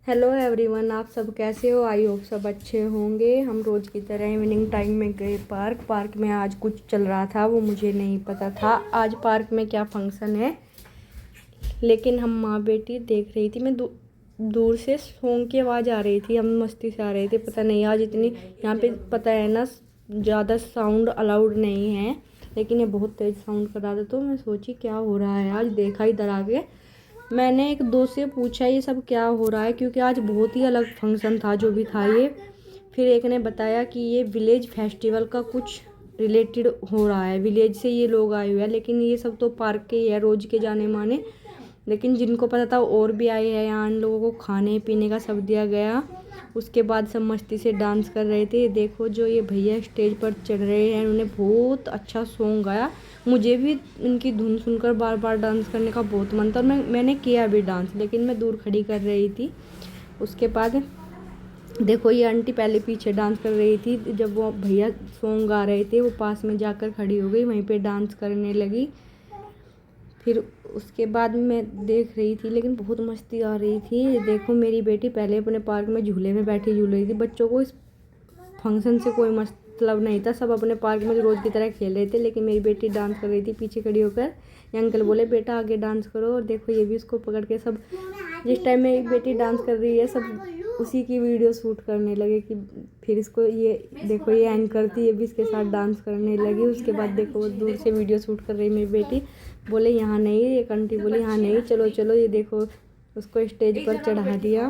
Hello everyone, आप सब कैसे हो। आई होप सब अच्छे होंगे। हम रोज़ की तरह इवनिंग टाइम में गए पार्क में। आज कुछ चल रहा था, वो मुझे नहीं पता था आज पार्क में क्या फंक्शन है, लेकिन हम माँ बेटी देख रही थी। मैं दूर से सॉन्ग की आवाज़ आ रही थी, हम मस्ती से आ रहे थे। पता नहीं आज इतनी यहाँ पे, पता है ना, ज़्यादा साउंड अलाउड नहीं है, लेकिन ये बहुत तेज़ साउंड कर रहा था। तो मैं सोची क्या हो रहा है। आज देखा इधर आके, मैंने एक दोस्त से पूछा ये सब क्या हो रहा है, क्योंकि आज बहुत ही अलग फंक्शन था जो भी था ये। फिर एक ने बताया कि ये विलेज फेस्टिवल का कुछ रिलेटेड हो रहा है, विलेज से ये लोग आए हुए हैं। लेकिन ये सब तो पार्क के ही है, रोज़ के जाने माने। लेकिन जिनको पता था और भी आए हैं यहाँ। इन लोगों को खाने पीने का सब दिया गया। उसके बाद सब मस्ती से डांस कर रहे थे। देखो जो ये भैया स्टेज पर चढ़ रहे हैं, उन्होंने बहुत अच्छा सॉन्ग गाया। मुझे भी इनकी धुन सुनकर बार बार डांस करने का बहुत मन था, और मैंने किया भी डांस, लेकिन मैं दूर खड़ी कर रही थी। उसके बाद देखो ये आंटी पहले पीछे डांस कर रही थी, जब वो भैया सॉन्ग गा रहे थे वो पास में जाकर खड़ी हो गई, वहीं पे डांस करने लगी। फिर उसके बाद मैं देख रही थी, लेकिन बहुत मस्ती आ रही थी। देखो मेरी बेटी पहले अपने पार्क में झूले में बैठी झूल रही थी। बच्चों को इस फंक्शन से कोई मतलब नहीं था, सब अपने पार्क में रोज़ की तरह खेल रहे थे, लेकिन मेरी बेटी डांस कर रही थी पीछे खड़ी होकर। ये अंकल बोले बेटा आगे डांस करो, और देखो ये भी उसको पकड़ के सब, जिस टाइम मेरी बेटी डांस कर रही है सब उसी की वीडियो शूट करने लगे। कि फिर इसको ये देखो ये एंकर थी, ये भी इसके साथ डांस करने लगी। उसके बाद देखो दूर से वीडियो शूट कर रही मेरी बेटी। बोले यहाँ नहीं, एक आंटी बोली यहाँ नहीं, चलो चलो। ये देखो उसको स्टेज पर चढ़ा दिया।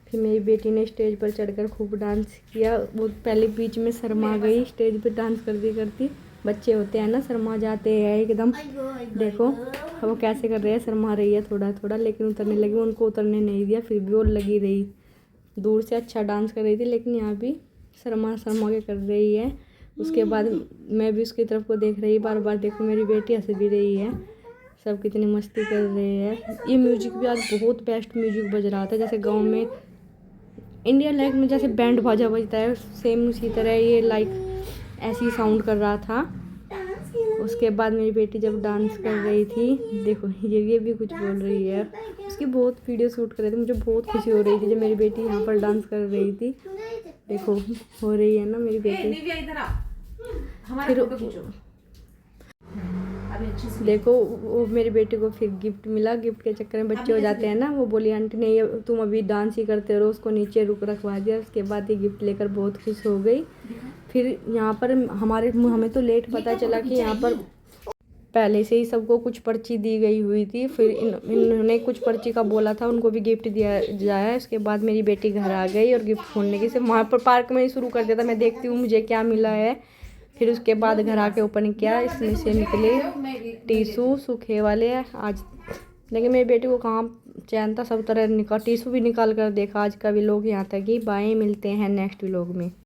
फिर मेरी बेटी ने स्टेज पर चढ़कर खूब डांस किया। वो पहले बीच में शर्मा गई स्टेज पर डांस करती करती। बच्चे होते हैं ना, शर्मा जाते हैं एकदम। देखो वो कैसे कर रहे हैं, शर्मा रही है थोड़ा थोड़ा, लेकिन उतरने लगी। उनको उतरने नहीं दिया, फिर भी वो लगी रही। दूर से अच्छा डांस कर रही थी, लेकिन यहाँ भी शर्मा शर्मा के कर रही है। उसके बाद मैं भी उसकी तरफ को देख रही बार बार। देखो मेरी बेटी हंस भी रही है, सब कितनी मस्ती कर रहे हैं। ये म्यूजिक भी आज बहुत बेस्ट म्यूजिक बज रहा था, जैसे गांव में इंडिया लाइक में जैसे बैंड बाजा बजता है, सेम उसी तरह ये लाइक ऐसी साउंड कर रहा था। उसके बाद मेरी बेटी जब डांस कर रही थी, देखो ये भी कुछ बोल रही है। उसकी बहुत वीडियो शूट कर रहे थे, मुझे बहुत खुशी हो रही थी जब मेरी बेटी यहाँ पर डांस कर रही थी। देखो हो रही है ना मेरी बेटी। फिर देखो वो मेरी बेटी को फिर गिफ्ट मिला। गिफ्ट के चक्कर में बच्चे हो जाते हैं ना। वो बोली आंटी नहीं तुम अभी डांस ही करते रहो, उसको नीचे रुक रखवा दिया। उसके बाद ये गिफ्ट लेकर बहुत खुश हो गई। फिर यहाँ पर हमें तो लेट पता चला कि यहाँ पर पहले से ही सबको कुछ पर्ची दी गई हुई थी। फिर इन्होंने कुछ पर्ची का बोला था, उनको भी गिफ्ट दिया जाए। उसके बाद मेरी बेटी घर आ गई और गिफ्ट खोलने की सिर्फ वहाँ पर पार्क में ही शुरू कर दिया था। मैं देखती हूँ मुझे क्या मिला है। फिर उसके बाद घर आके ओपन किया, इसमें से निकले टिशू सूखे वाले आज। लेकिन मेरी बेटी को कहाँ चैन था, सब तरह टिशू भी निकाल कर देखा आज का व्लॉग यहाँ तक ही। बाय, मिलते हैं नेक्स्ट व्लॉग में।